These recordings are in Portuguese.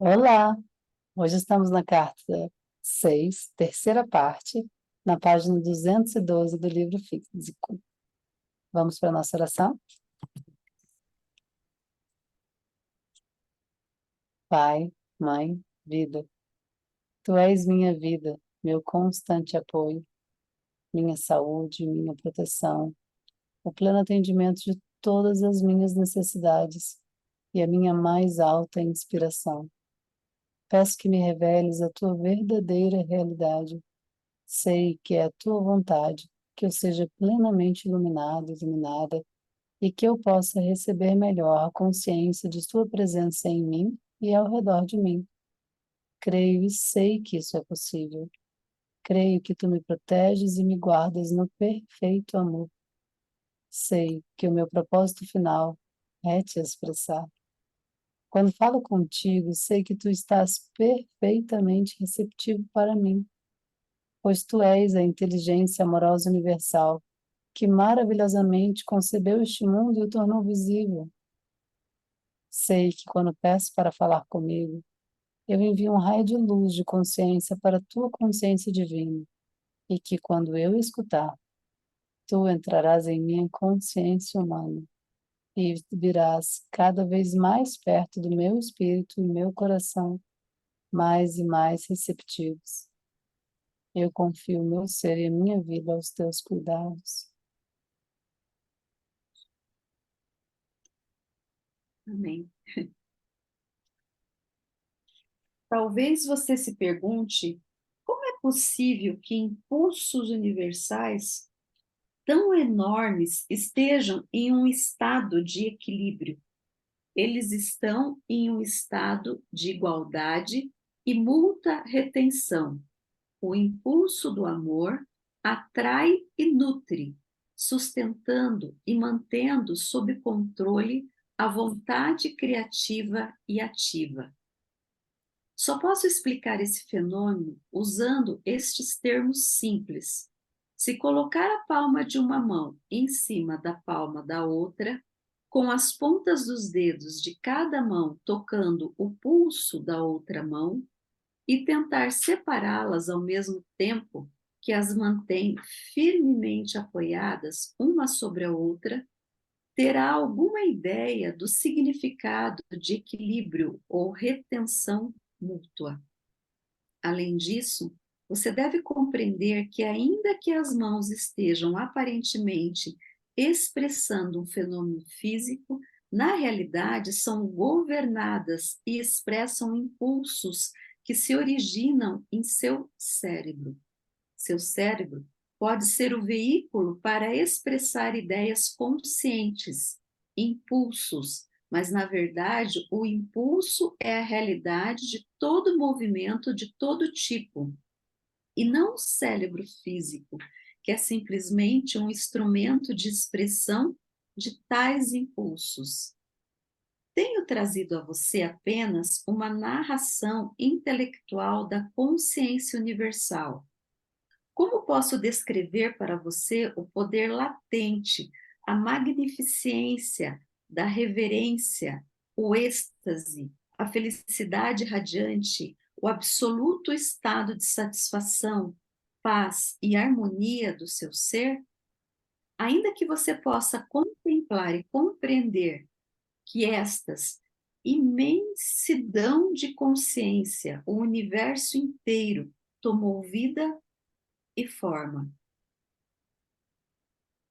Olá! Hoje estamos na carta 6, terceira parte, na página 212 do livro físico. Vamos para a nossa oração? Pai, Mãe, Vida, Tu és minha vida, meu constante apoio, minha saúde, minha proteção, o pleno atendimento de todas as minhas necessidades e a minha mais alta inspiração. Peço que me reveles a Tua verdadeira realidade. Sei que é a tua vontade que eu seja plenamente iluminado, iluminada, e que eu possa receber melhor a consciência de tua presença em mim e ao redor de mim. Creio e sei que isso é possível. Creio que tu me proteges e me guardas no perfeito amor. Sei que o meu propósito final é te expressar. Quando falo contigo, sei que tu estás perfeitamente receptivo para mim, pois tu és a inteligência amorosa universal que maravilhosamente concebeu este mundo e o tornou visível. Sei que quando peço para falar comigo, eu envio um raio de luz de consciência para a tua consciência divina, e que quando eu escutar, tu entrarás em minha consciência humana e virás cada vez mais perto do meu espírito e meu coração, mais e mais receptivos. Eu confio o meu ser e a minha vida aos teus cuidados. Amém. Talvez você se pergunte como é possível que impulsos universais tão enormes estejam em um estado de equilíbrio. Eles estão em um estado de igualdade e muita retenção. O impulso do amor atrai e nutre, sustentando e mantendo sob controle a vontade criativa e ativa. Só posso explicar esse fenômeno usando estes termos simples. Se colocar a palma de uma mão em cima da palma da outra, com as pontas dos dedos de cada mão tocando o pulso da outra mão, e tentar separá-las ao mesmo tempo que as mantém firmemente apoiadas uma sobre a outra, terá alguma ideia do significado de equilíbrio ou retenção mútua. Além disso, você deve compreender que, ainda que as mãos estejam aparentemente expressando um fenômeno físico, na realidade são governadas e expressam impulsos que se originam em seu cérebro. Seu cérebro pode ser o veículo para expressar ideias conscientes, impulsos, mas na verdade o impulso é a realidade de todo movimento de todo tipo, e não o cérebro físico, que é simplesmente um instrumento de expressão de tais impulsos. Tenho trazido a você apenas uma narração intelectual da consciência universal. Como posso descrever para você o poder latente, a magnificência da reverência, o êxtase, a felicidade radiante, o absoluto estado de satisfação, paz e harmonia do seu ser? Ainda que você possa contemplar e compreender que estas imensidão de consciência, o universo inteiro, tomou vida e forma.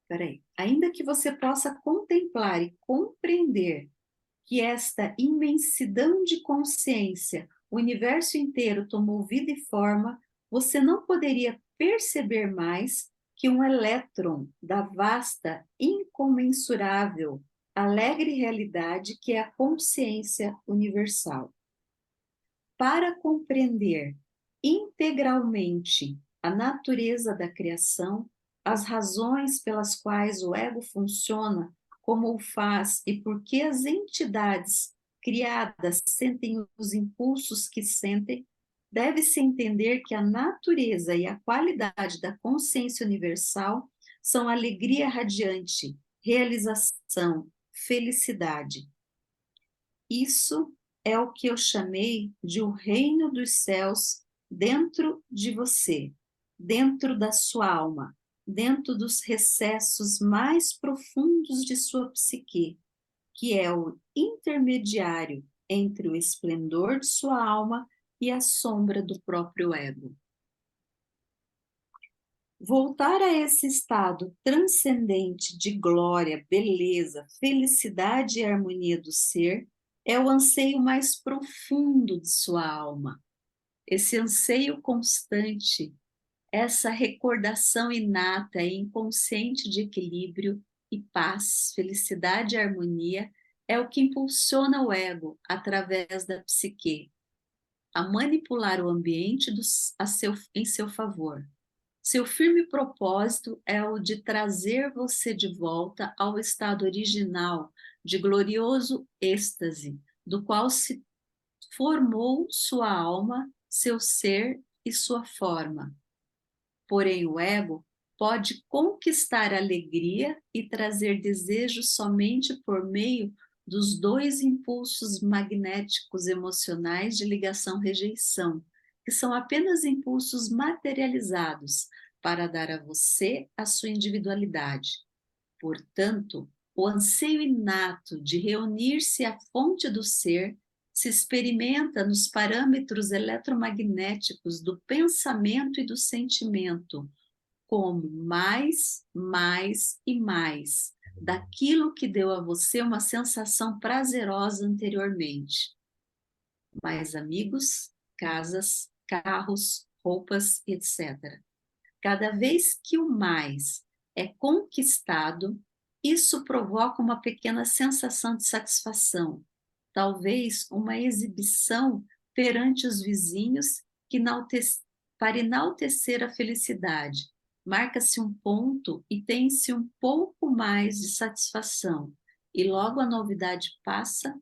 Peraí. Ainda que você possa contemplar e compreender que esta imensidão de consciência, o universo inteiro tomou vida e forma, você não poderia perceber mais que um elétron da vasta, incomensurável, alegre realidade que é a consciência universal. Para compreender integralmente a natureza da criação, as razões pelas quais o ego funciona como o faz e por que as entidades criadas sentem os impulsos que sentem, deve-se entender que a natureza e a qualidade da consciência universal são alegria radiante, realização, felicidade. Isso é o que eu chamei de o reino dos céus dentro de você, dentro da sua alma, dentro dos recessos mais profundos de sua psique, que é o intermediário entre o esplendor de sua alma e a sombra do próprio ego. Voltar a esse estado transcendente de glória, beleza, felicidade e harmonia do ser é o anseio mais profundo de sua alma. Esse anseio constante, essa recordação inata e inconsciente de equilíbrio e paz, felicidade e harmonia é o que impulsiona o ego através da psique a manipular o ambiente em seu favor. Seu firme propósito é o de trazer você de volta ao estado original de glorioso êxtase, do qual se formou sua alma, seu ser e sua forma. Porém, o ego pode conquistar alegria e trazer desejo somente por meio dos dois impulsos magnéticos emocionais de ligação-rejeição, que são apenas impulsos materializados para dar a você a sua individualidade. Portanto, o anseio inato de reunir-se à fonte do ser se experimenta nos parâmetros eletromagnéticos do pensamento e do sentimento, como mais, mais e mais daquilo que deu a você uma sensação prazerosa anteriormente. Mais amigos, casas, carros, roupas, etc. Cada vez que o mais é conquistado, isso provoca uma pequena sensação de satisfação, talvez uma exibição perante os vizinhos para enaltecer a felicidade. Marca-se um ponto e tem-se um pouco mais de satisfação, e logo a novidade passa,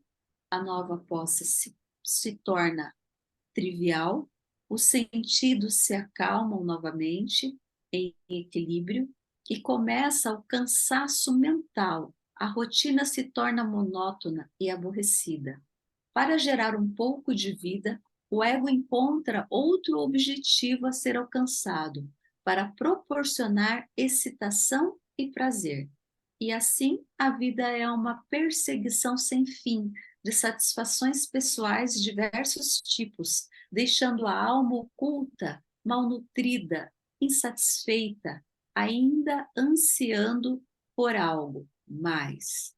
a nova posse se torna trivial, os sentidos se acalmam novamente em equilíbrio e começa o cansaço mental. A rotina se torna monótona e aborrecida. Para gerar um pouco de vida, o ego encontra outro objetivo a ser alcançado, para proporcionar excitação e prazer. E assim, a vida é uma perseguição sem fim de satisfações pessoais de diversos tipos, deixando a alma oculta, malnutrida, insatisfeita, ainda ansiando por algo mais.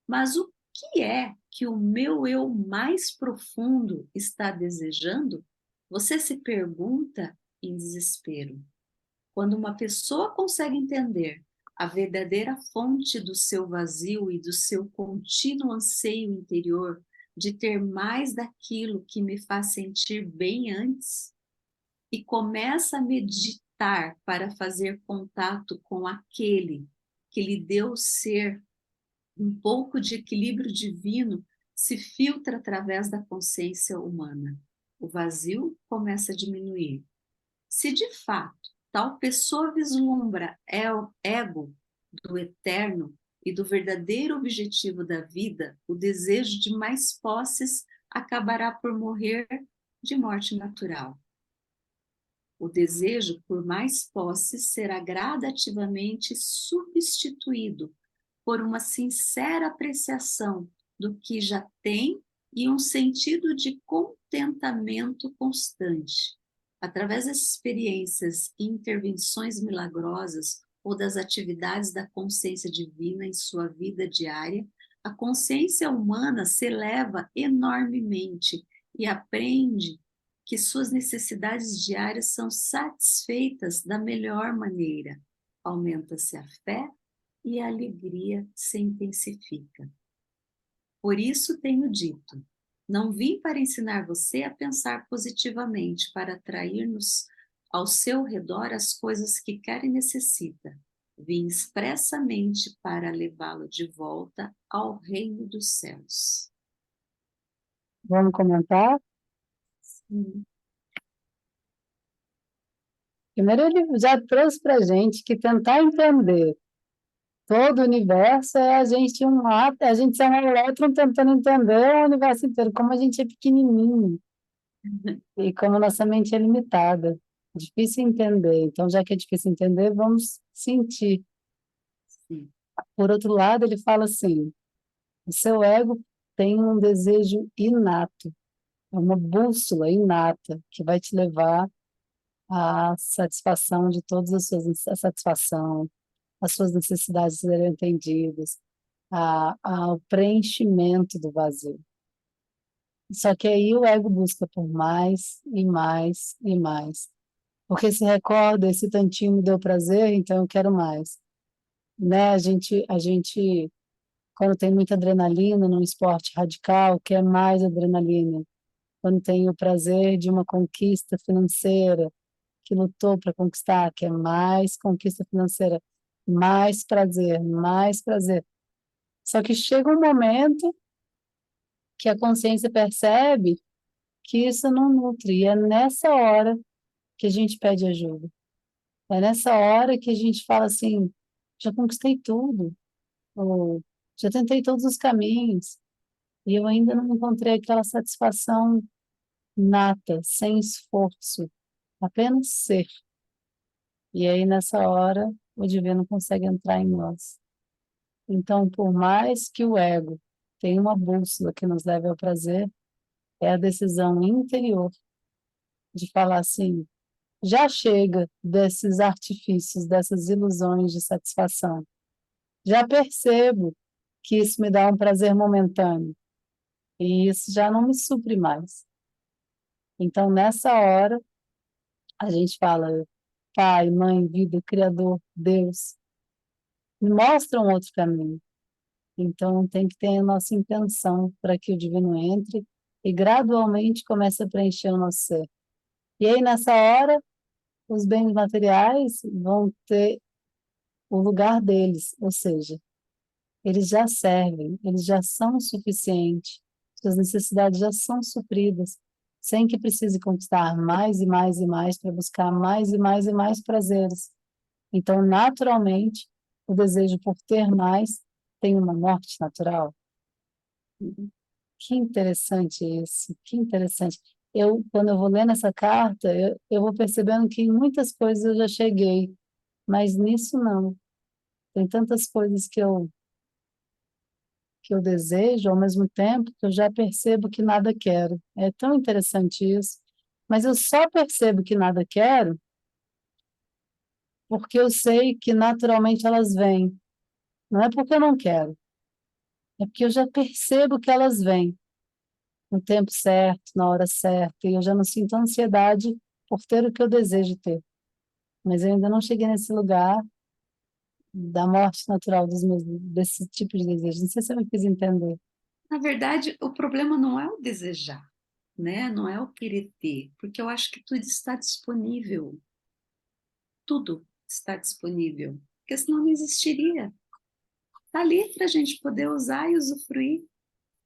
Mas o que é que o meu eu mais profundo está desejando? Você se pergunta em desespero. Quando uma pessoa consegue entender a verdadeira fonte do seu vazio e do seu contínuo anseio interior de ter mais daquilo que me faz sentir bem antes, e começa a meditar para fazer contato com aquele que lhe deu o ser, um pouco de equilíbrio divino se filtra através da consciência humana. O vazio começa a diminuir. Se de fato tal pessoa vislumbra o ego do eterno e do verdadeiro objetivo da vida, o desejo de mais posses acabará por morrer de morte natural. O desejo por mais posses será gradativamente substituído por uma sincera apreciação do que já tem e um sentido de contentamento constante. Através das experiências e intervenções milagrosas ou das atividades da consciência divina em sua vida diária, a consciência humana se eleva enormemente e aprende que suas necessidades diárias são satisfeitas da melhor maneira. Aumenta-se a fé e a alegria se intensifica. Por isso tenho dito, não vim para ensinar você a pensar positivamente, para atrair-nos ao seu redor as coisas que quer e necessita. Vim expressamente para levá-lo de volta ao reino dos céus. Vamos comentar? Sim. Primeiro, ele já trouxe para a gente que tentar entender todo o universo é a gente um átomo, a gente é um elétron tentando entender o universo inteiro, como a gente é pequenininho e como nossa mente é limitada. Difícil entender. Então, já que é difícil entender, vamos sentir. Sim. Por outro lado, ele fala assim: o seu ego tem um desejo inato, é uma bússola inata que vai te levar à satisfação de todas as suas a satisfação, as suas necessidades serem entendidas, ao preenchimento do vazio. Só que aí o ego busca por mais e mais e mais. Porque se recorda, esse tantinho me deu prazer, então eu quero mais. Né? A gente, quando tem muita adrenalina num esporte radical, quer mais adrenalina. Quando tem o prazer de uma conquista financeira, que lutou para conquistar, quer mais conquista financeira, mais prazer, mais prazer. Só que chega um momento que a consciência percebe que isso não nutre, e é nessa hora que a gente pede ajuda. É nessa hora que a gente fala assim, já conquistei tudo, ou já tentei todos os caminhos, e eu ainda não encontrei aquela satisfação nata, sem esforço, apenas ser. E aí, nessa hora, o divino consegue entrar em nós. Então, por mais que o ego tenha uma bússola que nos leve ao prazer, é a decisão interior de falar assim, já chega desses artifícios, dessas ilusões de satisfação. Já percebo que isso me dá um prazer momentâneo e isso já não me supre mais. Então, nessa hora, a gente fala, Pai, Mãe, Vida, Criador, Deus, me mostra um outro caminho. Então, tem que ter a nossa intenção para que o divino entre e gradualmente comece a preencher o nosso ser. E aí, nessa hora, os bens materiais vão ter o lugar deles, ou seja, eles já servem, eles já são o suficiente, suas necessidades já são supridas, sem que precise conquistar mais e mais e mais para buscar mais e mais e mais prazeres. Então, naturalmente, o desejo por ter mais tem uma morte natural. Que interessante isso, que interessante. Quando eu vou lendo essa carta, eu vou percebendo que em muitas coisas eu já cheguei, mas nisso não. Tem tantas coisas que eu desejo ao mesmo tempo que eu já percebo que nada quero. É tão interessante isso. Mas eu só percebo que nada quero porque eu sei que naturalmente elas vêm. Não é porque eu não quero, é porque eu já percebo que elas vêm no tempo certo, na hora certa, e eu já não sinto ansiedade por ter o que eu desejo ter. Mas eu ainda não cheguei nesse lugar da morte natural desse tipo de desejo. Não sei se eu me fiz entender. Na verdade, o problema não é o desejar, né? Não é o querer ter, porque eu acho que tudo está disponível. Tudo está disponível, porque senão não existiria. Está ali para a gente poder usar e usufruir.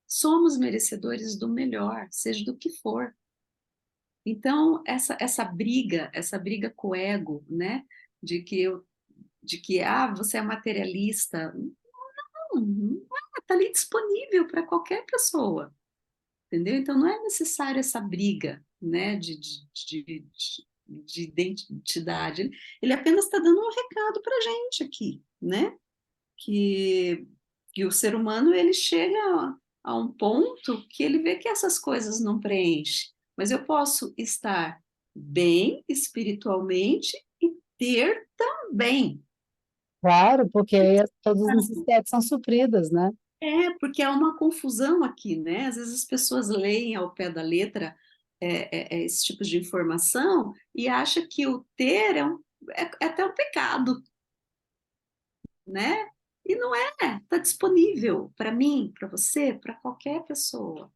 Somos merecedores do melhor, seja do que for. Então, essa briga com o ego, né? De que você é materialista. Não, está ali disponível para qualquer pessoa, entendeu? Então, não é necessário essa briga, né? De identidade. Ele apenas está dando um recado para a gente aqui, né? Que, que o ser humano ele chega a um ponto que ele vê que essas coisas não preenchem. Mas eu posso estar bem espiritualmente e ter também. Claro, porque aí todas as necessidades são supridas, né? Porque há uma confusão aqui, né? Às vezes as pessoas leem ao pé da letra esse tipo de informação e acham que o ter é até um pecado, né? E não é, está disponível para mim, para você, para qualquer pessoa.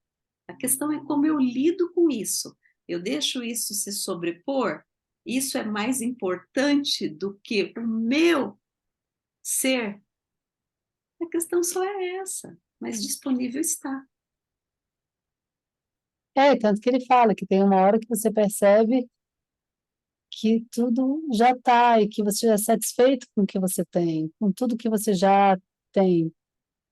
A questão é como eu lido com isso. Eu deixo isso se sobrepor? Isso é mais importante do que o meu ser? A questão só é essa, mas disponível está. Tanto que ele fala que tem uma hora que você percebe que tudo já está e que você já é satisfeito com o que você tem, com tudo que você já tem.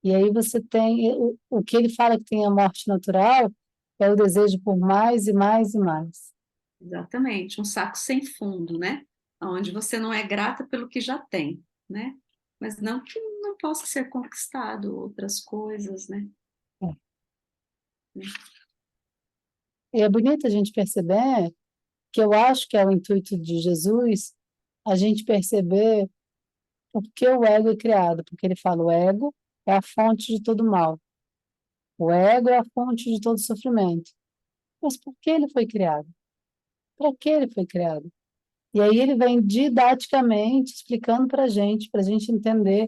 E aí você tem o que ele fala que tem a morte natural é o desejo por mais e mais e mais. Exatamente, um saco sem fundo, né? Onde você não é grata pelo que já tem, né? Mas não que não possa ser conquistado outras coisas, né? É. E é bonito a gente perceber que eu acho que é o intuito de Jesus a gente perceber por que o ego é criado, porque ele fala o ego é a fonte de todo mal, o ego é a fonte de todo sofrimento. Mas por que ele foi criado? Para que ele foi criado? E aí ele vem didaticamente explicando para a gente entender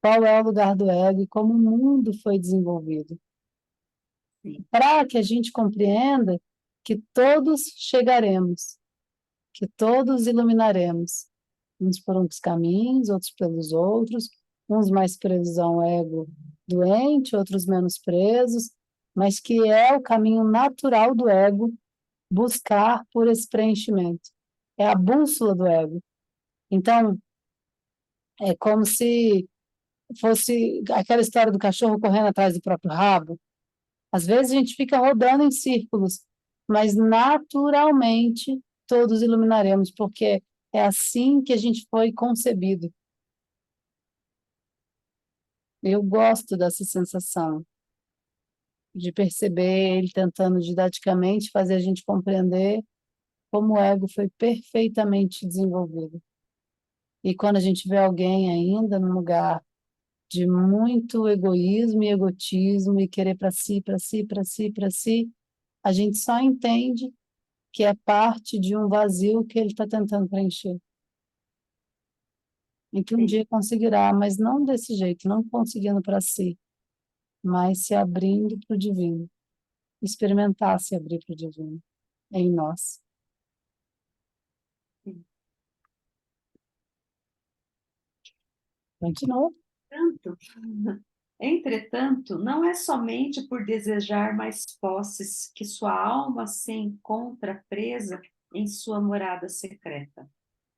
qual é o lugar do ego e como o mundo foi desenvolvido, Sim, para que a gente compreenda que todos chegaremos, que todos iluminaremos, uns por uns caminhos, outros pelos outros, uns mais presos ao ego doente, outros menos presos, mas que é o caminho natural do ego buscar por esse preenchimento. É a bússola do ego. Então, é como se fosse aquela história do cachorro correndo atrás do próprio rabo. Às vezes a gente fica rodando em círculos, mas naturalmente todos iluminaremos, porque é assim que a gente foi concebido. Eu gosto dessa sensação de perceber ele tentando didaticamente fazer a gente compreender como o ego foi perfeitamente desenvolvido. E quando a gente vê alguém ainda num lugar de muito egoísmo e egotismo e querer para si, para si, para si, para si, a gente só entende que é parte de um vazio que ele está tentando preencher. E que um sim, dia conseguirá, mas não desse jeito, não conseguindo para si, mas se abrindo para o divino. Experimentar se abrir para o divino em nós. sim. Continua. Tanto, entretanto, não é somente por desejar mais posses que sua alma se encontra presa em sua morada secreta.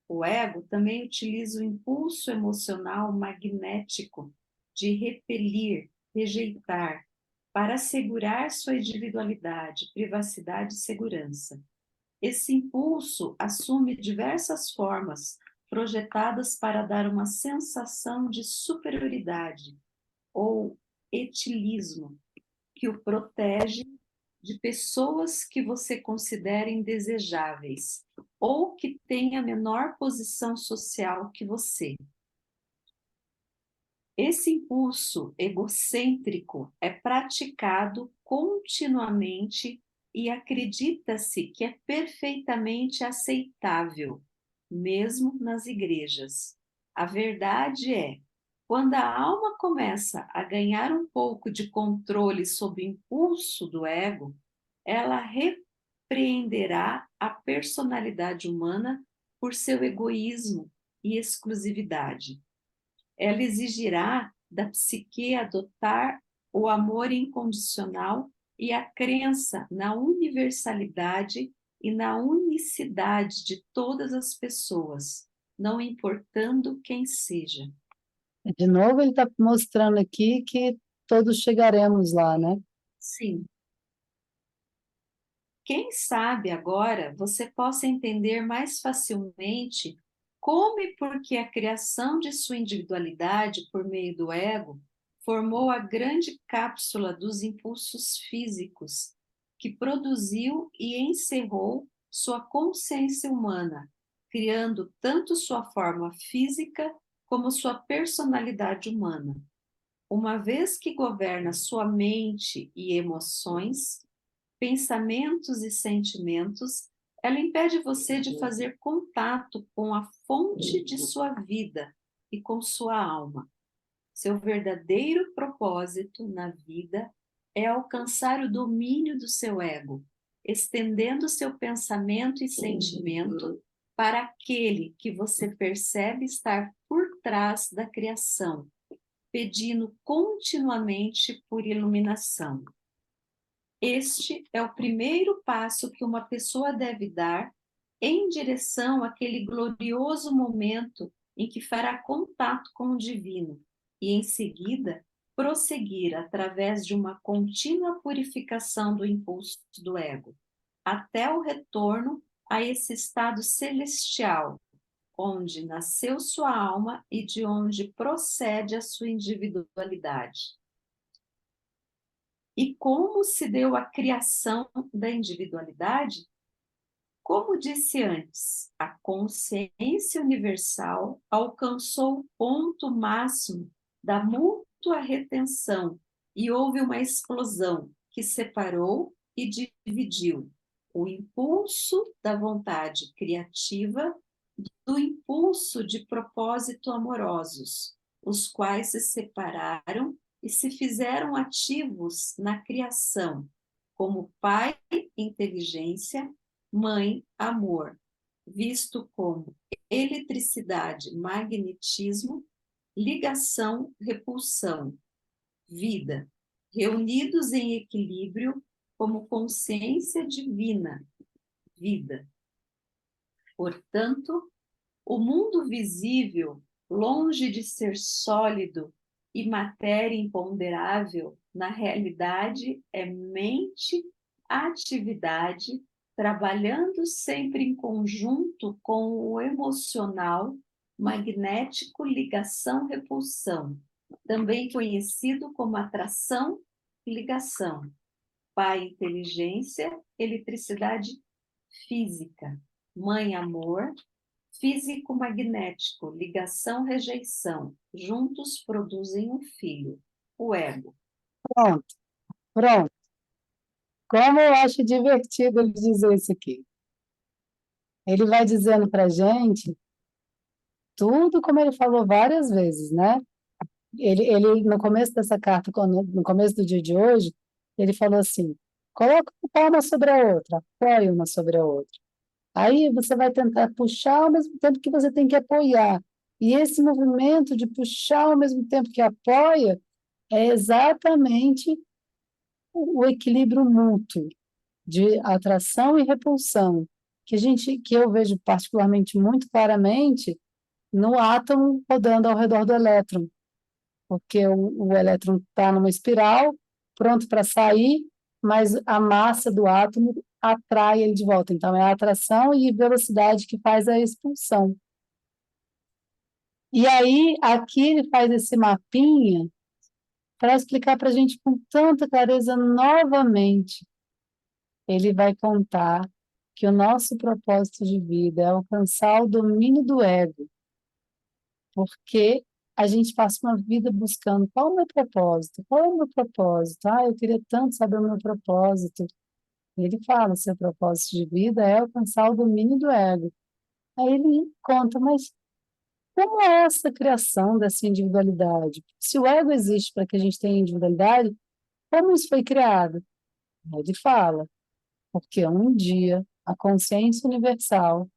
O ego também utiliza o impulso emocional magnético de repelir, rejeitar, para assegurar sua individualidade, privacidade e segurança. Esse impulso assume diversas formas, projetadas para dar uma sensação de superioridade ou etilismo, que o protege de pessoas que você considera indesejáveis ou que têm a menor posição social que você. Esse impulso egocêntrico é praticado continuamente e acredita-se que é perfeitamente aceitável, mesmo nas igrejas. A verdade é, quando a alma começa a ganhar um pouco de controle sobre o impulso do ego, ela repreenderá a personalidade humana por seu egoísmo e exclusividade. Ela exigirá da psique adotar o amor incondicional e a crença na universalidade e na unicidade de todas as pessoas, não importando quem seja. De novo, ele está mostrando aqui que todos chegaremos lá, né? Sim. Quem sabe agora você possa entender mais facilmente como e por que a criação de sua individualidade por meio do ego formou a grande cápsula dos impulsos físicos que produziu e encerrou sua consciência humana, criando tanto sua forma física como sua personalidade humana. Uma vez que governa sua mente e emoções, pensamentos e sentimentos, ela impede você de fazer contato com a fonte de sua vida e com sua alma. Seu verdadeiro propósito na vida é alcançar o domínio do seu ego, estendendo seu pensamento e sentimento para aquele que você percebe estar por trás da criação, pedindo continuamente por iluminação. Este é o primeiro passo que uma pessoa deve dar em direção àquele glorioso momento em que fará contato com o divino e, em seguida, prosseguir através de uma contínua purificação do impulso do ego, até o retorno a esse estado celestial, onde nasceu sua alma e de onde procede a sua individualidade. E como se deu a criação da individualidade? Como disse antes, a consciência universal alcançou o ponto máximo da mútua retenção e houve uma explosão que separou e dividiu o impulso da vontade criativa do impulso de propósito amorosos, os quais se separaram e se fizeram ativos na criação, como pai, inteligência, mãe, amor, visto como eletricidade, magnetismo, ligação, repulsão, vida, reunidos em equilíbrio como consciência divina, vida. Portanto, o mundo visível, longe de ser sólido e matéria imponderável, na realidade é mente, atividade, trabalhando sempre em conjunto com o emocional, magnético, ligação, repulsão, também conhecido como atração, ligação, pai, inteligência, eletricidade física, mãe, amor, físico-magnético, ligação-rejeição, juntos produzem um filho, o ego. Pronto, pronto. Como eu acho divertido ele dizer isso aqui. Ele vai dizendo para a gente tudo como ele falou várias vezes, né? Ele no começo dessa carta, no começo do dia de hoje, ele falou assim: coloca uma palma sobre a outra, apoia uma sobre a outra. Aí você vai tentar puxar ao mesmo tempo que você tem que apoiar. E esse movimento de puxar ao mesmo tempo que apoia é exatamente o equilíbrio mútuo de atração e repulsão, que eu vejo particularmente muito claramente no átomo rodando ao redor do elétron, porque o elétron está numa espiral, pronto para sair, mas a massa do átomo atrai ele de volta. Então, é a atração e velocidade que faz a expulsão. E aí, aqui ele faz esse mapinha para explicar para a gente com tanta clareza novamente. Ele vai contar que o nosso propósito de vida é alcançar o domínio do ego, porque a gente passa uma vida buscando qual é o meu propósito, qual é o meu propósito, eu queria tanto saber o meu propósito. Ele fala, seu propósito de vida é alcançar o domínio do ego. Aí ele conta, mas como é essa criação dessa individualidade? Se o ego existe para que a gente tenha individualidade, como isso foi criado? Aí ele fala, porque um dia a consciência universal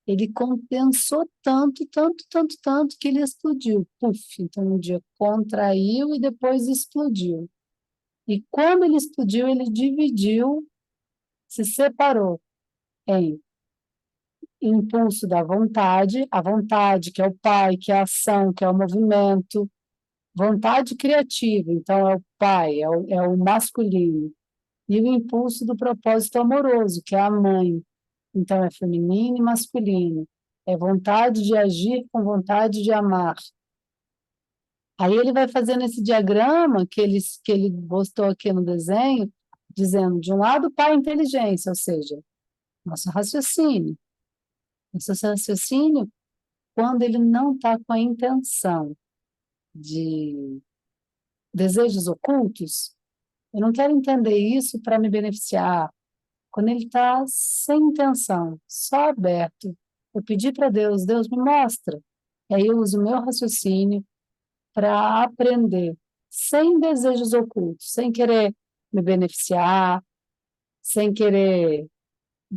ele condensou tanto, tanto, tanto, tanto que ele explodiu. Puf, então um dia contraiu e depois explodiu. E quando ele explodiu, ele dividiu, se separou em impulso da vontade, a vontade, que é o pai, que é a ação, que é o movimento, vontade criativa, então é o pai, é o masculino, e o impulso do propósito amoroso, que é a mãe, então é feminino e masculino, é vontade de agir com vontade de amar. Aí ele vai fazendo esse diagrama que ele postou aqui no desenho, dizendo, de um lado, o pai, inteligência, ou seja, nosso raciocínio. Nosso raciocínio, quando ele não está com a intenção de desejos ocultos, eu não quero entender isso para me beneficiar. Quando ele está sem intenção, só aberto, eu pedi para Deus, Deus me mostra. E aí eu uso o meu raciocínio para aprender, sem desejos ocultos, sem querer me beneficiar, sem querer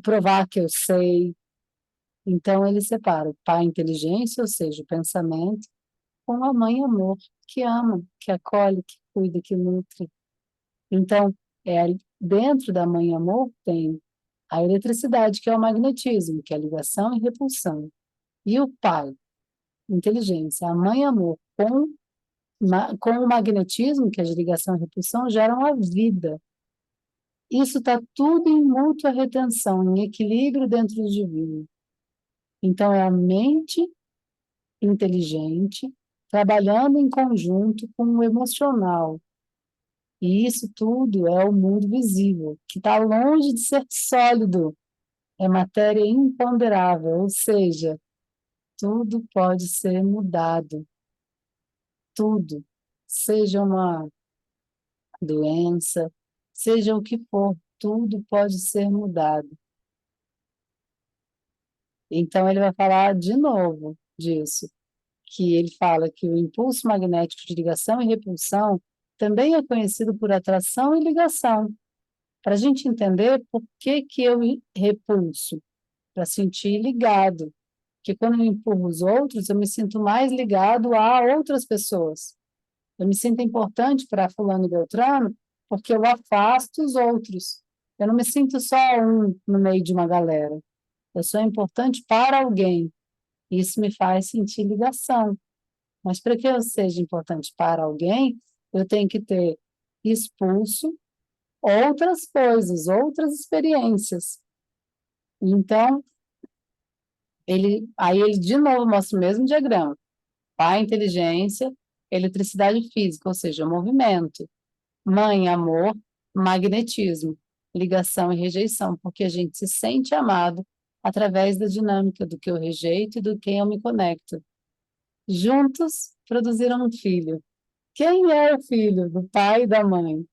provar que eu sei. Então ele separa o pai, inteligência, ou seja, o pensamento, com a mãe, amor, que ama, que acolhe, que cuida, que nutre. Então, dentro da mãe amor tem A eletricidade, que é o magnetismo, que é a ligação e repulsão. E o pai, inteligência. A mãe, amor, com o magnetismo, que é de ligação e repulsão, geram a vida. Isso está tudo em mútua retenção, em equilíbrio dentro do divino. Então, é a mente inteligente trabalhando em conjunto com o emocional. E isso tudo é o mundo visível, que está longe de ser sólido, é matéria imponderável, ou seja, tudo pode ser mudado, tudo, seja uma doença, seja o que for, tudo pode ser mudado. Então ele vai falar de novo disso, que ele fala que o impulso magnético de ligação e repulsão também é conhecido por atração e ligação. Para a gente entender por que que eu repulso, para sentir ligado. Porque quando eu empurro os outros, eu me sinto mais ligado a outras pessoas. Eu me sinto importante para fulano e beltrano, porque eu afasto os outros. Eu não me sinto só um no meio de uma galera. Eu sou importante para alguém. Isso me faz sentir ligação. Mas para que eu seja importante para alguém, eu tenho que ter expulso outras coisas, outras experiências. Então, aí ele de novo mostra o mesmo diagrama. Pai, inteligência, eletricidade física, ou seja, movimento. Mãe, amor, magnetismo, ligação e rejeição, porque a gente se sente amado através da dinâmica do que eu rejeito e do quem eu me conecto. Juntos produziram um filho. Quem é o filho do pai e da mãe?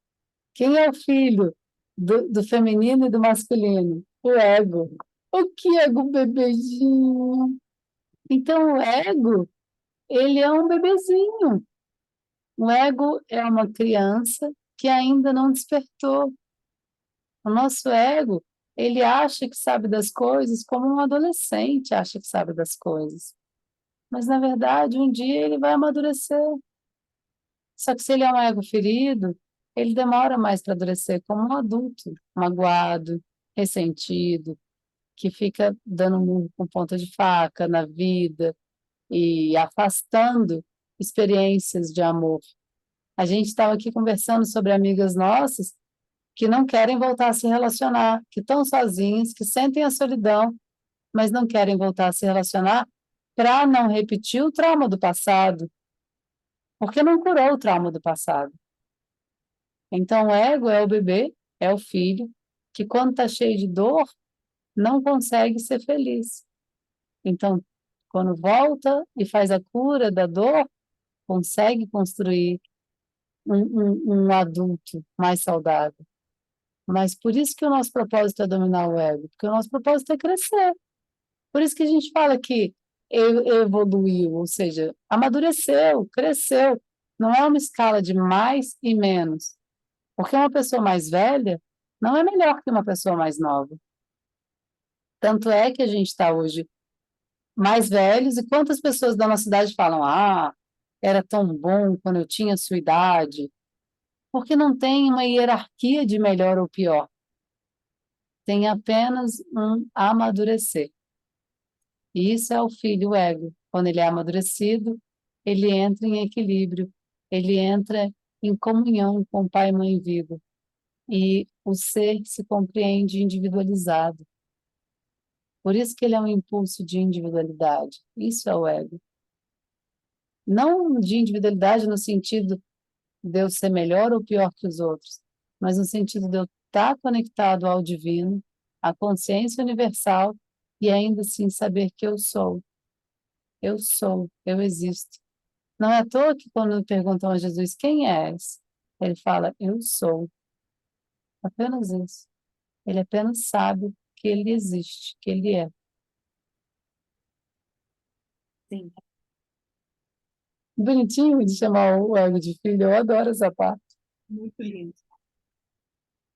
Quem é o filho do feminino e do masculino? O ego. O que ego, bebezinho? Então, o ego, ele é um bebezinho. O ego é uma criança que ainda não despertou. O nosso ego, ele acha que sabe das coisas como um adolescente acha que sabe das coisas. Mas, na verdade, um dia ele vai amadurecer. Só que se ele é um ego ferido, ele demora mais para amadurecer como um adulto, magoado, ressentido, que fica dando murro com ponta de faca na vida e afastando experiências de amor. A gente estava aqui conversando sobre amigas nossas que não querem voltar a se relacionar, que estão sozinhas, que sentem a solidão, mas não querem voltar a se relacionar para não repetir o trauma do passado, porque não curou o trauma do passado. Então, o ego é o bebê, é o filho, que quando está cheio de dor, não consegue ser feliz. Então, quando volta e faz a cura da dor, consegue construir um adulto mais saudável. Mas por isso que o nosso propósito é dominar o ego, porque o nosso propósito é crescer. Por isso que a gente fala que evoluiu, ou seja, amadureceu, cresceu. Não é uma escala de mais e menos. Porque uma pessoa mais velha não é melhor que uma pessoa mais nova. Tanto é que a gente está hoje mais velhos, e quantas pessoas da nossa idade falam: ah, era tão bom quando eu tinha a sua idade. Porque não tem uma hierarquia de melhor ou pior. Tem apenas um amadurecer. E isso é o filho, o ego. Quando ele é amadurecido, ele entra em equilíbrio, ele entra em comunhão com o pai e mãe vivo. E o ser se compreende individualizado. Por isso que ele é um impulso de individualidade. Isso é o ego. Não de individualidade no sentido de eu ser melhor ou pior que os outros, mas no sentido de eu estar conectado ao divino, à consciência universal e ainda assim saber que eu existo. Não é à toa que quando perguntam a Jesus quem és, ele fala, eu sou. Apenas isso. Ele apenas sabe que ele existe, que ele é. Sim. Bonitinho de chamar o ego de filho, eu adoro essa parte. Muito lindo.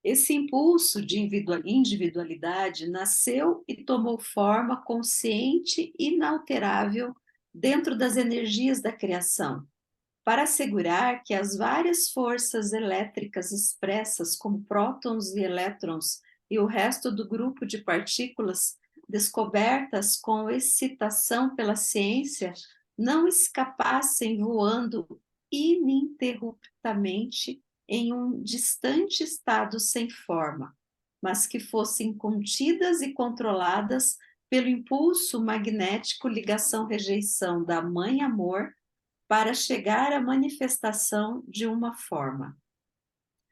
Esse impulso de individualidade nasceu e tomou forma consciente e inalterável dentro das energias da criação, para assegurar que as várias forças elétricas expressas como prótons e elétrons e o resto do grupo de partículas descobertas com excitação pela ciência não escapassem voando ininterruptamente em um distante estado sem forma, mas que fossem contidas e controladas pelo impulso magnético ligação-rejeição da Mãe Amor para chegar à manifestação de uma forma.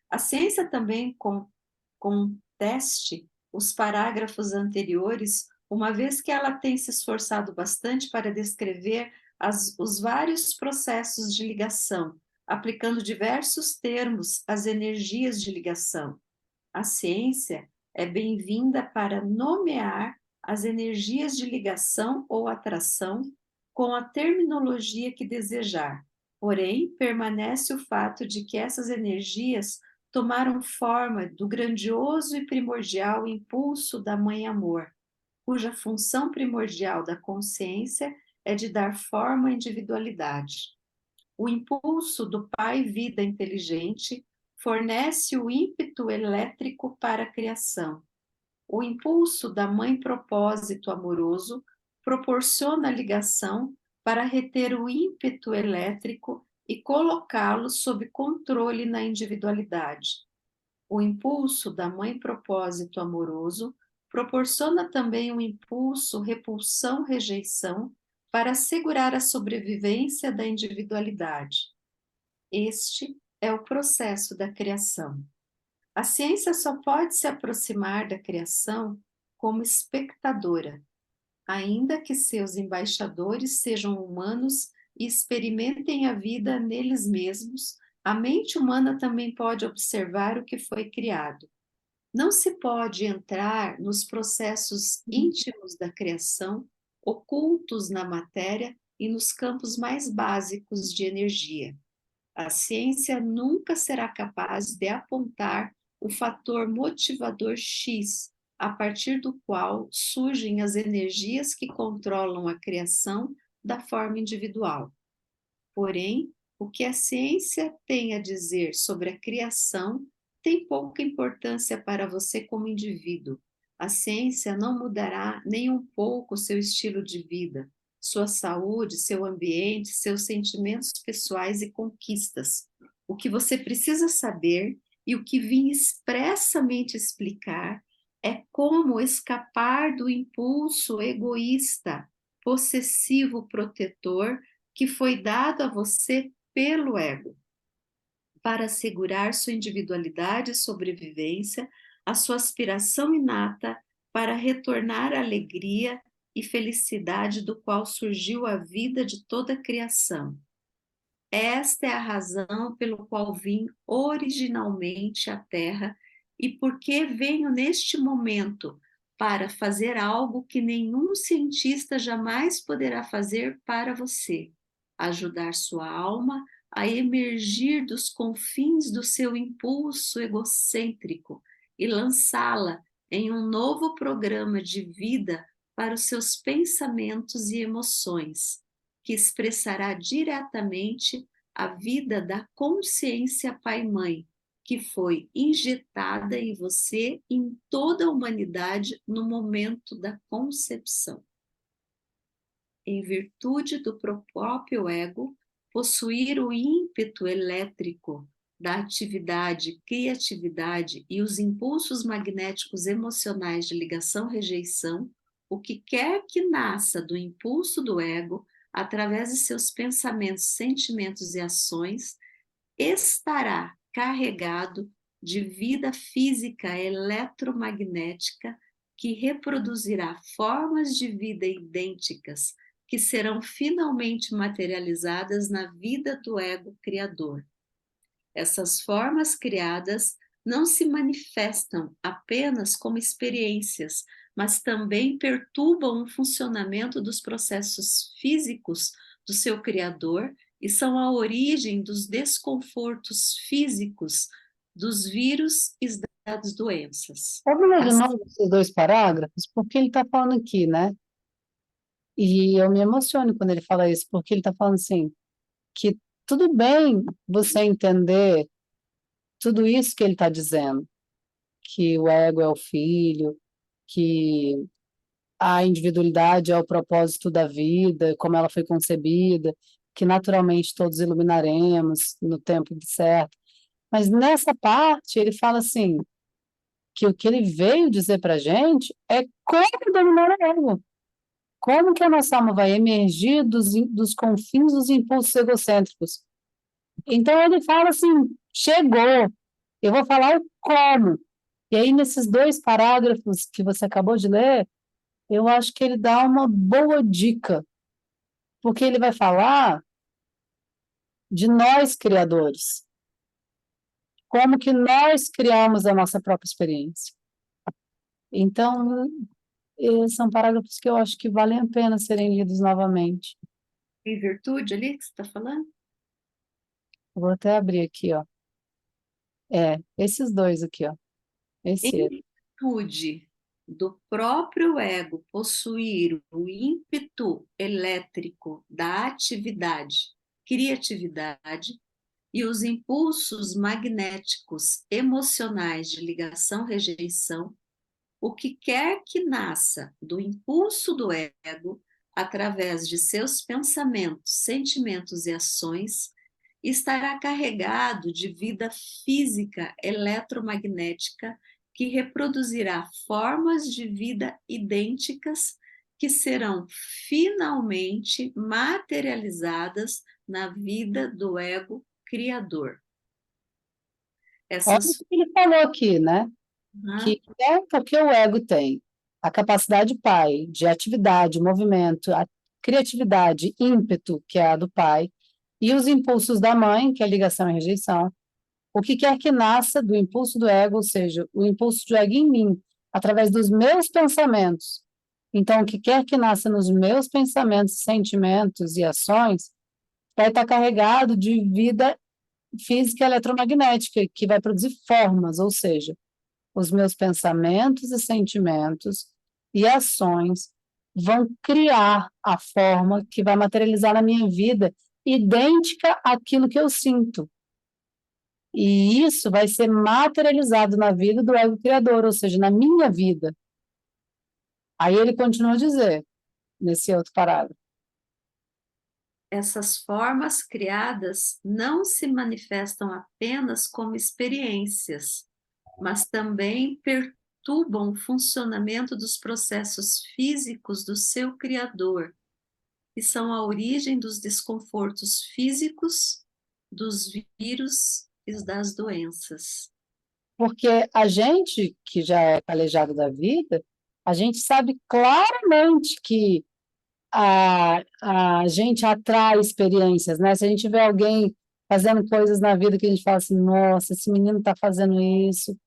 A ciência também conteste os parágrafos anteriores, uma vez que ela tem se esforçado bastante para descrever os vários processos de ligação, aplicando diversos termos às energias de ligação. A ciência é bem-vinda para nomear as energias de ligação ou atração com a terminologia que desejar. Porém, permanece o fato de que essas energias tomaram forma do grandioso e primordial impulso da Mãe Amor, cuja função primordial da consciência é de dar forma à individualidade. O impulso do Pai Vida Inteligente fornece o ímpeto elétrico para a criação. O impulso da Mãe Propósito Amoroso proporciona a ligação para reter o ímpeto elétrico e colocá-lo sob controle na individualidade. O impulso da Mãe Propósito Amoroso proporciona também o impulso repulsão-rejeição para assegurar a sobrevivência da individualidade. Este é o processo da criação. A ciência só pode se aproximar da criação como espectadora, ainda que seus embaixadores sejam humanos e experimentem a vida neles mesmos. A mente humana também pode observar o que foi criado. Não se pode entrar nos processos íntimos da criação, ocultos na matéria e nos campos mais básicos de energia. A ciência nunca será capaz de apontar o fator motivador X, a partir do qual surgem as energias que controlam a criação da forma individual. Porém, o que a ciência tem a dizer sobre a criação tem pouca importância para você como indivíduo. A ciência não mudará nem um pouco seu estilo de vida, sua saúde, seu ambiente, seus sentimentos pessoais e conquistas. O que você precisa saber e o que vim expressamente explicar é como escapar do impulso egoísta, possessivo protetor que foi dado a você pelo ego, para assegurar sua individualidade e sobrevivência, a sua aspiração inata para retornar à alegria e felicidade do qual surgiu a vida de toda a criação. Esta é a razão pelo qual vim originalmente à Terra e por que venho neste momento para fazer algo que nenhum cientista jamais poderá fazer para você, ajudar sua alma a emergir dos confins do seu impulso egocêntrico e lançá-la em um novo programa de vida para os seus pensamentos e emoções, que expressará diretamente a vida da consciência Pai-Mãe, que foi injetada em você e em toda a humanidade no momento da concepção. Em virtude do próprio ego, possuir o ímpeto elétrico da atividade, criatividade e os impulsos magnéticos emocionais de ligação-rejeição, o que quer que nasça do impulso do ego, através de seus pensamentos, sentimentos e ações, estará carregado de vida física eletromagnética que reproduzirá formas de vida idênticas que serão finalmente materializadas na vida do ego criador. Essas formas criadas não se manifestam apenas como experiências, mas também perturbam o funcionamento dos processos físicos do seu criador e são a origem dos desconfortos físicos, dos vírus e das doenças. Vamos ler de novo esses dois parágrafos, porque ele está falando aqui, né? E eu me emociono quando ele fala isso, porque ele está falando assim, que tudo bem você entender tudo isso que ele está dizendo, que o ego é o filho, que a individualidade é o propósito da vida, como ela foi concebida, que naturalmente todos iluminaremos no tempo certo. Mas nessa parte ele fala assim, que o que ele veio dizer para a gente é como dominar o ego. Como que a nossa alma vai emergir dos confins dos impulsos egocêntricos? Então ele fala assim, chegou, eu vou falar o como. E aí nesses 2 parágrafos que você acabou de ler, eu acho que ele dá uma boa dica, porque ele vai falar de nós criadores, como que nós criamos a nossa própria experiência. Então, são parágrafos que eu acho que valem a pena serem lidos novamente. Em virtude ali que você está falando? Vou até abrir aqui, ó. Esses 2 aqui, ó. Esse. Em virtude do próprio ego possuir o ímpeto elétrico da atividade, criatividade e os impulsos magnéticos emocionais de ligação-rejeição, o que quer que nasça do impulso do ego, através de seus pensamentos, sentimentos e ações, estará carregado de vida física eletromagnética que reproduzirá formas de vida idênticas que serão finalmente materializadas na vida do ego criador. Olha o Essas. que ele falou aqui, né? Que é porque o ego tem a capacidade pai de atividade, movimento, a criatividade, ímpeto, que é a do pai, e os impulsos da mãe, que é a ligação e rejeição, o que quer que nasça do impulso do ego, ou seja, o impulso do ego em mim, através dos meus pensamentos. Então, o que quer que nasça nos meus pensamentos, sentimentos e ações, vai estar carregado de vida física eletromagnética, que vai produzir formas, ou seja, os meus pensamentos e sentimentos e ações vão criar a forma que vai materializar na minha vida, idêntica àquilo que eu sinto. E isso vai ser materializado na vida do ego criador, ou seja, na minha vida. Aí ele continua a dizer, nesse outro parágrafo. Essas formas criadas não se manifestam apenas como experiências, mas também perturbam o funcionamento dos processos físicos do seu criador, que são a origem dos desconfortos físicos, dos vírus e das doenças. Porque a gente, que já é calejado da vida, a gente sabe claramente que a gente atrai experiências, né? Se a gente vê alguém fazendo coisas na vida que a gente fala assim, nossa, esse menino está fazendo isso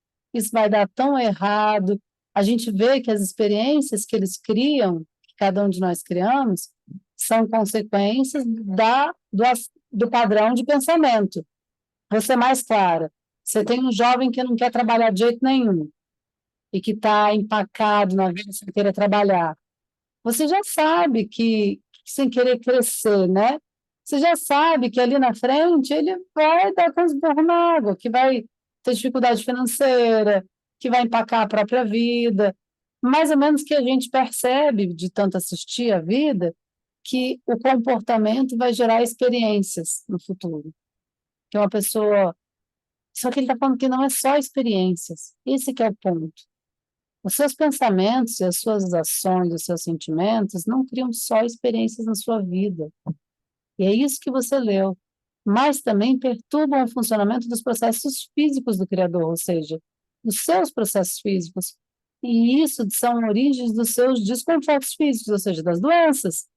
vai dar tão errado. A gente vê que as experiências que eles criam, que cada um de nós criamos, são consequências do padrão de pensamento. Vou ser mais clara. Você tem um jovem que não quer trabalhar de jeito nenhum e que está empacado na vida sem querer trabalhar. Você já sabe que, sem querer crescer, né? Você já sabe que ali na frente ele vai dar com os burros na água, que vai ter dificuldade financeira, que vai empacar a própria vida. Mais ou menos que a gente percebe, de tanto assistir a vida, que o comportamento vai gerar experiências no futuro. Que uma pessoa. Só que ele está falando que não é só experiências. Esse que é o ponto. Os seus pensamentos e as suas ações, os seus sentimentos não criam só experiências na sua vida. E é isso que você leu. Mas também perturbam o funcionamento dos processos físicos do Criador, ou seja, dos seus processos físicos. E isso são origens dos seus desconfortos físicos, ou seja, das doenças,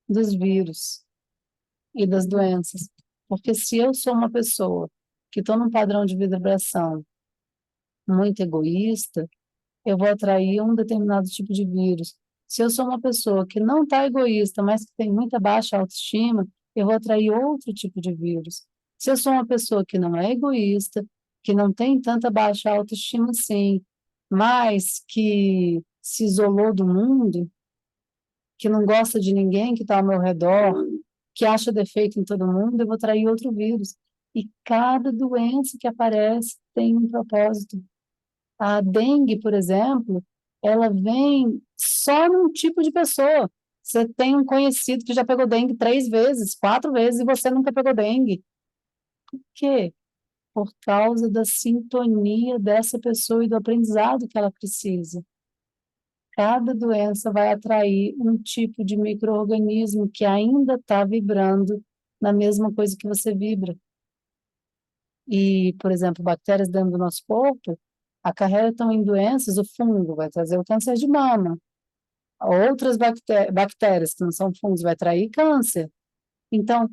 dos vírus e das doenças. Porque se eu sou uma pessoa que estou num padrão de vibração muito egoísta, eu vou atrair um determinado tipo de vírus. Se eu sou uma pessoa que não está egoísta, mas que tem muita baixa autoestima, eu vou atrair outro tipo de vírus. Se eu sou uma pessoa que não é egoísta, que não tem tanta baixa autoestima assim, mas que se isolou do mundo, que não gosta de ninguém que está ao meu redor, que acha defeito em todo mundo, eu vou atrair outro vírus. E cada doença que aparece tem um propósito. A dengue, por exemplo, ela vem só num tipo de pessoa. Você tem um conhecido que já pegou dengue 3 vezes, 4 vezes, e você nunca pegou dengue. Por quê? Por causa da sintonia dessa pessoa e do aprendizado que ela precisa. Cada doença vai atrair um tipo de micro-organismo que ainda está vibrando na mesma coisa que você vibra. E, por exemplo, bactérias dentro do nosso corpo acarretam em doenças, o fungo vai trazer o câncer de mama. Outras bactérias que não são fungos vai trair câncer. Então,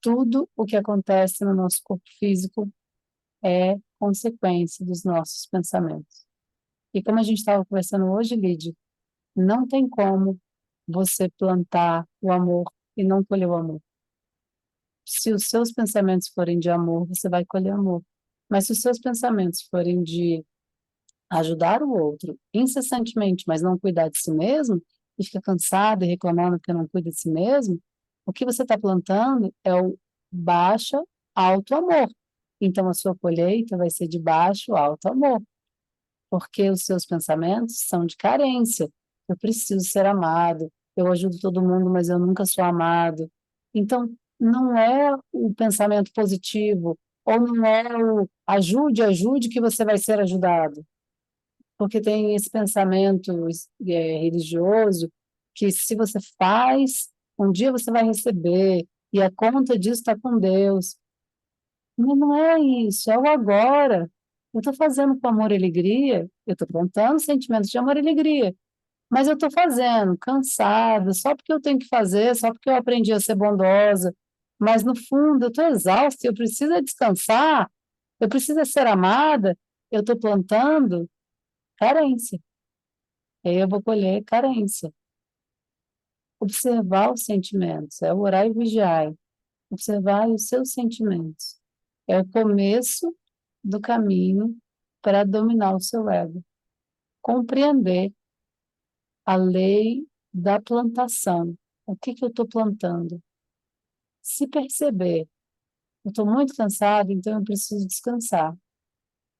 tudo o que acontece no nosso corpo físico é consequência dos nossos pensamentos. E como a gente estava conversando hoje, Lídia, não tem como você plantar o amor e não colher o amor. Se os seus pensamentos forem de amor, você vai colher amor. Mas se os seus pensamentos forem de ajudar o outro incessantemente, mas não cuidar de si mesmo, e fica cansado e reclamando que não cuida de si mesmo, o que você está plantando é o baixo, alto amor. Então a sua colheita vai ser de baixo, alto amor, porque os seus pensamentos são de carência. Eu preciso ser amado, eu ajudo todo mundo, mas eu nunca sou amado. Então, não é o pensamento positivo, ou não é o ajude, ajude que você vai ser ajudado. Porque tem esse pensamento religioso que se você faz, um dia você vai receber, e a conta disso está com Deus. Mas não é isso, é o agora. Eu estou fazendo com amor e alegria, eu estou plantando sentimentos de amor e alegria, mas eu estou fazendo cansada, só porque eu tenho que fazer, só porque eu aprendi a ser bondosa, mas no fundo eu estou exausta, eu preciso é descansar, eu preciso é ser amada, eu estou plantando carência, aí eu vou colher carência. Observar os sentimentos, é orar e vigiar, observar os seus sentimentos. É o começo do caminho para dominar o seu ego. Compreender a lei da plantação. O que que eu estou plantando? Se perceber, eu estou muito cansado, então eu preciso descansar.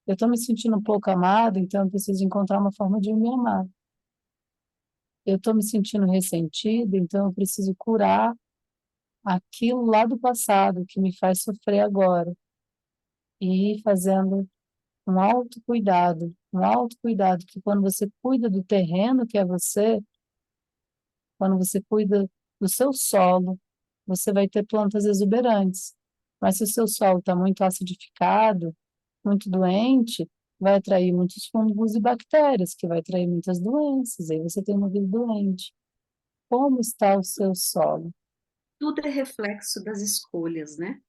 Eu estou me sentindo um pouco amado, então eu preciso encontrar uma forma de me amar. Eu estou me sentindo ressentido, então eu preciso curar aquilo lá do passado que me faz sofrer agora. E ir fazendo um autocuidado, que quando você cuida do terreno que é você, quando você cuida do seu solo, você vai ter plantas exuberantes. Mas se o seu solo está muito acidificado, muito doente, vai atrair muitos fungos e bactérias, que vai atrair muitas doenças, aí você tem uma vida doente. Como está o seu solo? Tudo é reflexo das escolhas, né?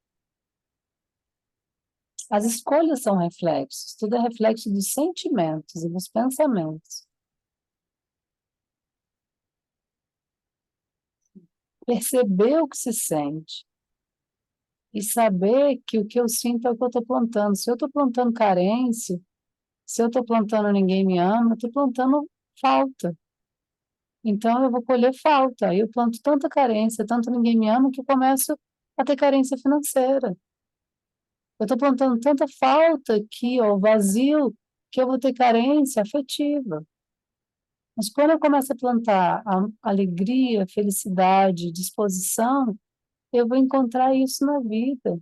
As escolhas são reflexos, tudo é reflexo dos sentimentos e dos pensamentos. Perceber o que se sente e saber que o que eu sinto é o que eu estou plantando. Se eu estou plantando carência, se eu estou plantando ninguém me ama, eu estou plantando falta. Então eu vou colher falta. Aí eu planto tanta carência, tanto ninguém me ama, que eu começo a ter carência financeira. Eu estou plantando tanta falta aqui, ó, vazio, que eu vou ter carência afetiva. Mas quando eu começo a plantar a alegria, felicidade, disposição, eu vou encontrar isso na vida.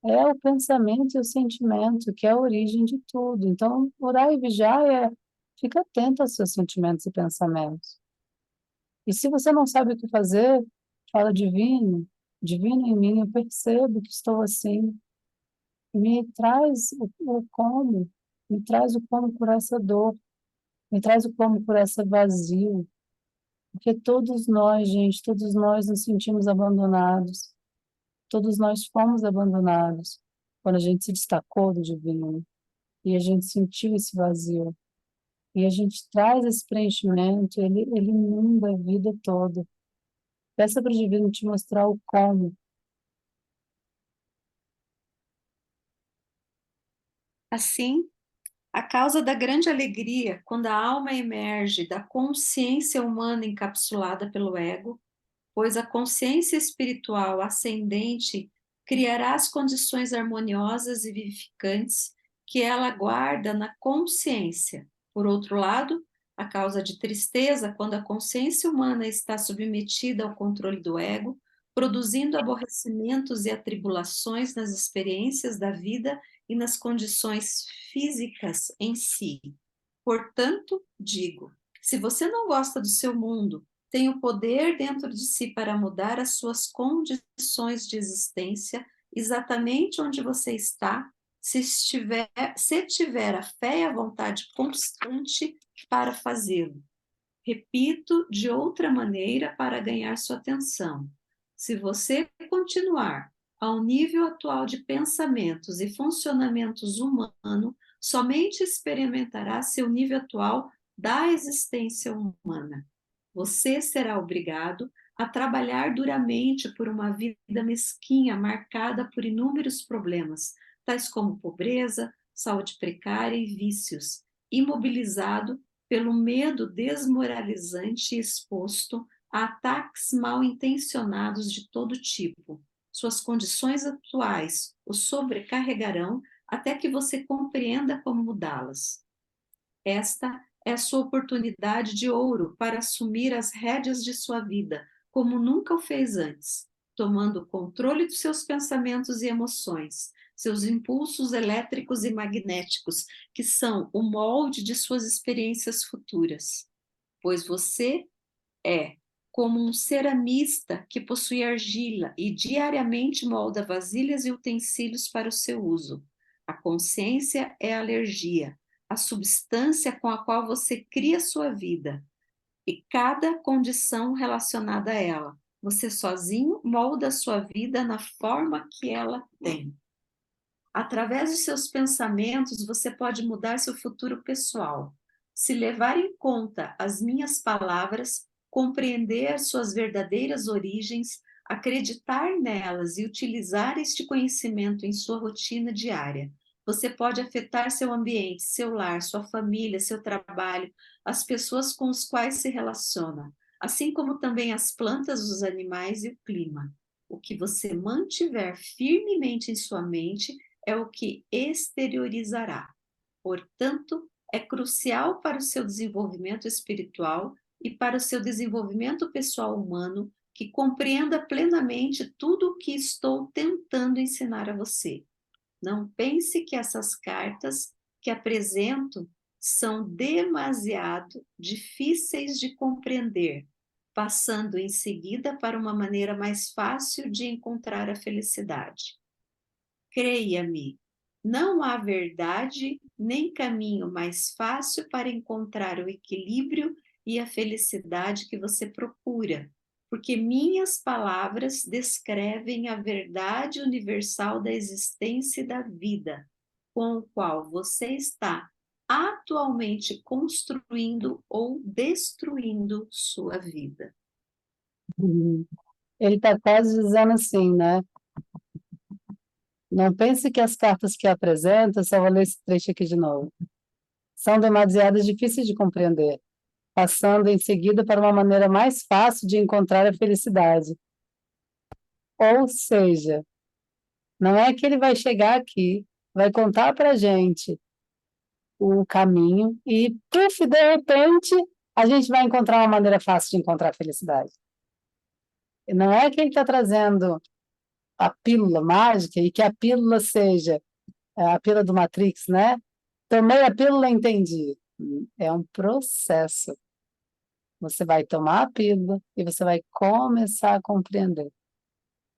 É o pensamento e o sentimento que é a origem de tudo. Então, orar e vigiar fica atento aos seus sentimentos e pensamentos. E se você não sabe o que fazer, fala divino, divino em mim, eu percebo que estou assim. Me traz o como, me traz o como curar essa dor, me traz o como curar esse vazio. Porque todos nós, gente, todos nós nos sentimos abandonados. Todos nós fomos abandonados quando a gente se destacou do divino. E a gente sentiu esse vazio. E a gente traz esse preenchimento, ele inunda a vida toda. Peça para o divino te mostrar o como. Assim, a causa da grande alegria, quando a alma emerge da consciência humana encapsulada pelo ego, pois a consciência espiritual ascendente criará as condições harmoniosas e vivificantes que ela guarda na consciência. Por outro lado, a causa de tristeza, quando a consciência humana está submetida ao controle do ego, produzindo aborrecimentos e atribulações nas experiências da vida e nas condições físicas em si. Portanto, digo, se você não gosta do seu mundo, tem o poder dentro de si para mudar as suas condições de existência exatamente onde você está, se tiver a fé e a vontade constante para fazê-lo. Repito de outra maneira para ganhar sua atenção. Se você continuar ao nível atual de pensamentos e funcionamentos humanos, somente experimentará seu nível atual da existência humana. Você será obrigado a trabalhar duramente por uma vida mesquinha marcada por inúmeros problemas, tais como pobreza, saúde precária e vícios, imobilizado pelo medo desmoralizante e exposto a ataques mal intencionados de todo tipo. Suas condições atuais o sobrecarregarão até que você compreenda como mudá-las. Esta é a sua oportunidade de ouro para assumir as rédeas de sua vida, como nunca o fez antes, tomando o controle dos seus pensamentos e emoções, seus impulsos elétricos e magnéticos, que são o molde de suas experiências futuras. Pois você é como um ceramista que possui argila e diariamente molda vasilhas e utensílios para o seu uso. A consciência é a alergia, a substância com a qual você cria sua vida e cada condição relacionada a ela. Você sozinho molda a sua vida na forma que ela tem. Através de seus pensamentos, você pode mudar seu futuro pessoal. Se levar em conta as minhas palavras, compreender suas verdadeiras origens, acreditar nelas e utilizar este conhecimento em sua rotina diária, você pode afetar seu ambiente, seu lar, sua família, seu trabalho, as pessoas com as quais se relaciona, assim como também as plantas, os animais e o clima. O que você mantiver firmemente em sua mente é o que exteriorizará. Portanto, é crucial para o seu desenvolvimento espiritual e para o seu desenvolvimento pessoal humano que compreenda plenamente tudo o que estou tentando ensinar a você. Não pense que essas cartas que apresento são demasiado difíceis de compreender, passando em seguida para uma maneira mais fácil de encontrar a felicidade. Creia-me, não há verdade nem caminho mais fácil para encontrar o equilíbrio e a felicidade que você procura, porque minhas palavras descrevem a verdade universal da existência e da vida, com o qual você está atualmente construindo ou destruindo sua vida. Ele está quase dizendo assim, né? Não pense que as cartas que apresenta, só vou ler esse trecho aqui de novo, são demasiado difíceis de compreender, passando em seguida para uma maneira mais fácil de encontrar a felicidade. Ou seja, não é que ele vai chegar aqui, vai contar para a gente o caminho e, puf, de repente, a gente vai encontrar uma maneira fácil de encontrar a felicidade. Não é que ele está trazendo a pílula mágica e que a pílula seja a pílula do Matrix, né? Tomei a pílula, entendi. É um processo. Você vai tomar a pílula e você vai começar a compreender.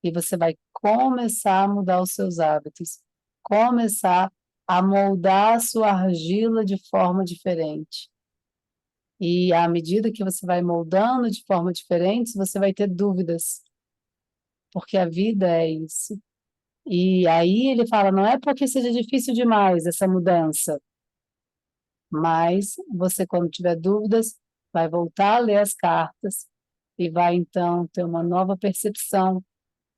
E você vai começar a mudar os seus hábitos, começar a moldar a sua argila de forma diferente. E à medida que você vai moldando de forma diferente, você vai ter dúvidas, porque a vida é isso. E aí ele fala, não é porque seja difícil demais essa mudança, mas você, quando tiver dúvidas, vai voltar a ler as cartas e vai então ter uma nova percepção,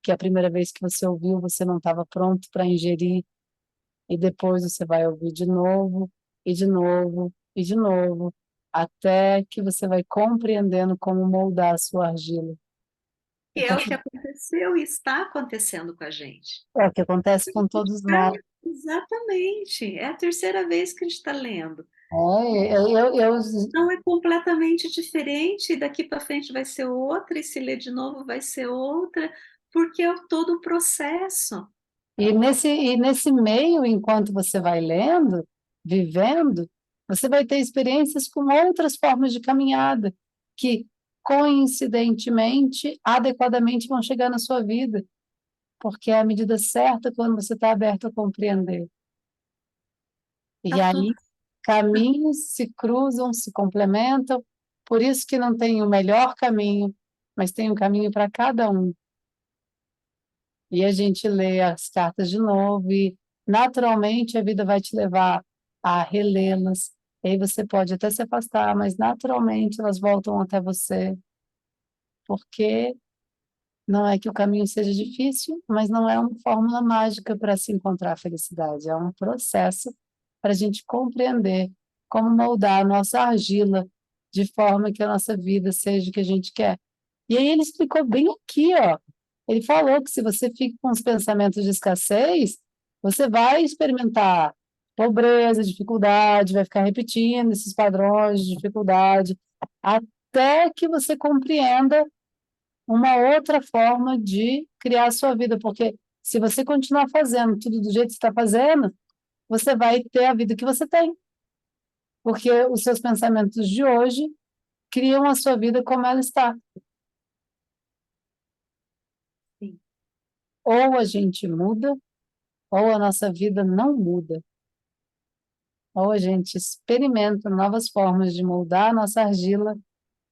que a primeira vez que você ouviu, você não estava pronto para ingerir, e depois você vai ouvir de novo, e de novo, e de novo, até que você vai compreendendo como moldar a sua argila. Que é o que aconteceu e está acontecendo com a gente. É o que acontece com todos nós. Exatamente. É a terceira vez que a gente está lendo. Eu, Não é completamente diferente, daqui para frente vai ser outra, e se ler de novo vai ser outra, porque é todo o processo. e nesse meio, enquanto você vai lendo, vivendo, você vai ter experiências com outras formas de caminhada que, coincidentemente, adequadamente vão chegar na sua vida, porque é a medida certa quando você está aberto a compreender. Tá E tudo. aí, caminhos se cruzam, se complementam, por isso que não tem o melhor caminho, mas tem um caminho para cada um. E a gente lê as cartas de novo e, naturalmente, a vida vai te levar a relê-las. E aí você pode até se afastar, mas naturalmente elas voltam até você, porque não é que o caminho seja difícil, mas não é uma fórmula mágica para se encontrar a felicidade. É um processo para a gente compreender como moldar a nossa argila de forma que a nossa vida seja o que a gente quer. E aí ele explicou bem aqui, ó. Ele falou que se você fica com os pensamentos de escassez, você vai experimentar pobreza, dificuldade, vai ficar repetindo esses padrões de dificuldade, até que você compreenda uma outra forma de criar a sua vida, porque se você continuar fazendo tudo do jeito que está fazendo, você vai ter a vida que você tem, porque os seus pensamentos de hoje criam a sua vida como ela está. Sim, Ou a gente muda, ou a nossa vida não muda. Ou a gente experimenta novas formas de moldar a nossa argila,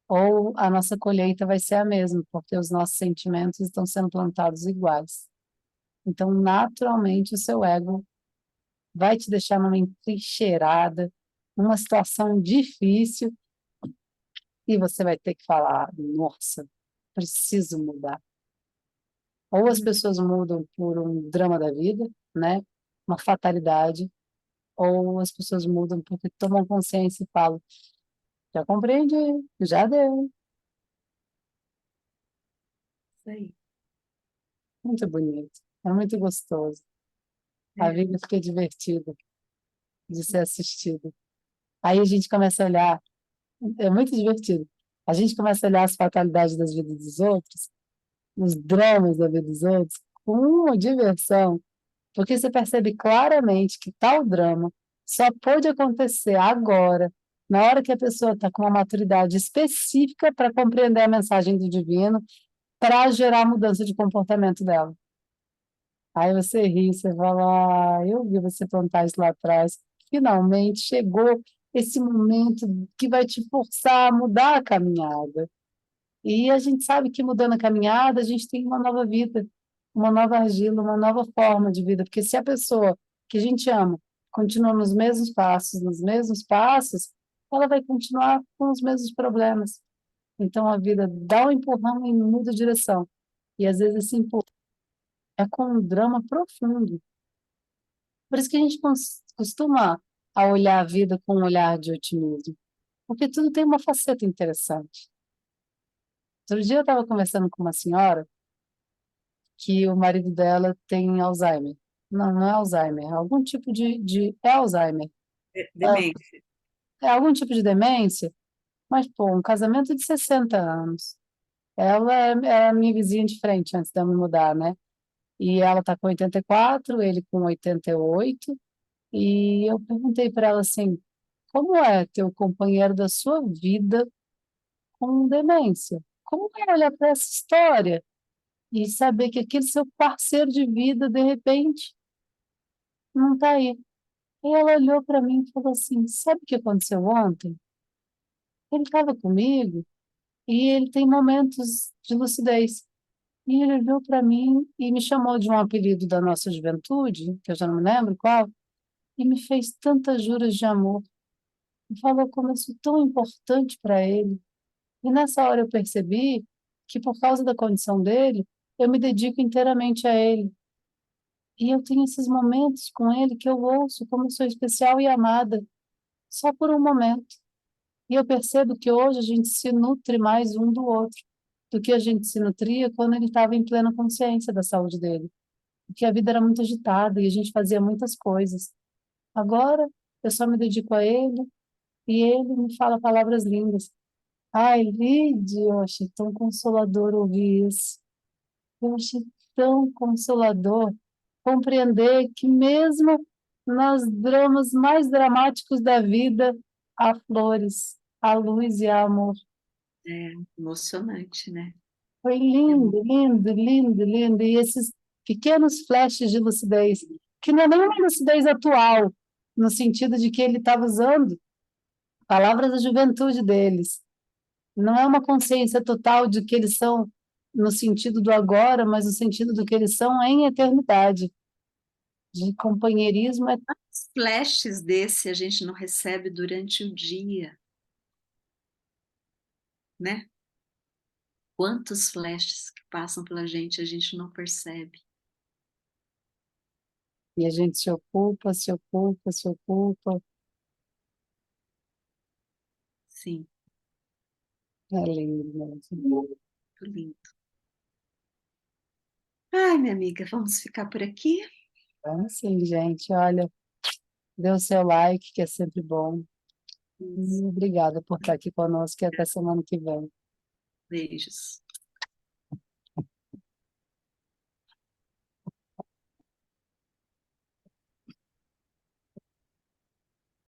ou a nossa colheita vai ser a mesma, porque os nossos sentimentos estão sendo plantados iguais. Então, naturalmente, o seu ego vai te deixar numa entrincheirada, numa situação difícil, e você vai ter que falar: nossa, preciso mudar. Ou as pessoas mudam por um drama da vida, né? Uma fatalidade, ou as pessoas mudam porque tomam consciência e falam: já compreendi, já deu. isso aí. Muito bonito, é muito gostoso. A É, vida fica divertida de ser assistida. Aí a gente começa a olhar, é muito divertido. A gente começa a olhar as fatalidades das vidas dos outros, os dramas da vida dos outros, com uma diversão, porque você percebe claramente que tal drama só pode acontecer agora, na hora que a pessoa está com uma maturidade específica para compreender a mensagem do divino, para gerar mudança de comportamento dela. Aí você ri, você fala: eu vi você plantar isso lá atrás. Finalmente chegou esse momento que vai te forçar a mudar a caminhada. E a gente sabe que mudando a caminhada, a gente tem uma nova vida, uma nova argila, uma nova forma de vida. Porque se a pessoa que a gente ama continua nos mesmos passos, ela vai continuar com os mesmos problemas. Então a vida dá um empurrão e muda de direção. E às vezes esse empurrão é com um drama profundo. Por isso que a gente costuma a olhar a vida com um olhar de otimismo. Porque tudo tem uma faceta interessante. Outro dia eu estava conversando com uma senhora que o marido dela tem Alzheimer. Não, não é Alzheimer, é algum tipo é Alzheimer. demente. É algum tipo de demência, mas, pô, um casamento de 60 anos. Ela é a minha vizinha de frente antes de eu me mudar, né? E ela tá com 84, ele com 88. E eu perguntei para ela assim: como é ter o companheiro da sua vida com demência? Como é olhar para essa história e saber que aquele seu parceiro de vida, de repente, não está aí? E ela olhou para mim e falou assim: sabe o que aconteceu ontem? Ele estava comigo e ele tem momentos de lucidez. E ele olhou para mim e me chamou de um apelido da nossa juventude, que eu já não me lembro qual, e me fez tantas juras de amor. E falou como eu sou tão importante para ele. E nessa hora eu percebi que, por causa da condição dele, eu me dedico inteiramente a ele. E eu tenho esses momentos com ele que eu ouço como sou especial e amada, só por um momento. E eu percebo que hoje a gente se nutre mais um do outro do que a gente se nutria quando ele estava em plena consciência da saúde dele. porque a vida era muito agitada e a gente fazia muitas coisas. Agora, eu só me dedico a ele e ele me fala palavras lindas. Ai, Lídia, eu achei tão consolador ouvir isso. Eu achei tão consolador compreender que mesmo nos dramas mais dramáticos da vida, há flores, há luz e há amor. É emocionante, né? Foi É lindo, lindo, lindo, lindo. E esses pequenos flashes de lucidez, que não é nenhuma lucidez atual, no sentido de que ele estava usando palavras da juventude deles. Não é uma consciência total de que eles são no sentido do agora, mas no sentido do que eles são em eternidade. De companheirismo é flashes desse a gente não recebe durante o dia, né? Quantos flashes que passam pela gente a gente não percebe. e a gente se ocupa, se ocupa, se ocupa. Sim, É lindo mesmo. muito lindo. Ai, minha amiga, vamos ficar por aqui? Então, assim, gente, olha, dê o seu like, que é sempre bom. E obrigada por estar aqui conosco e até semana que vem. Beijos.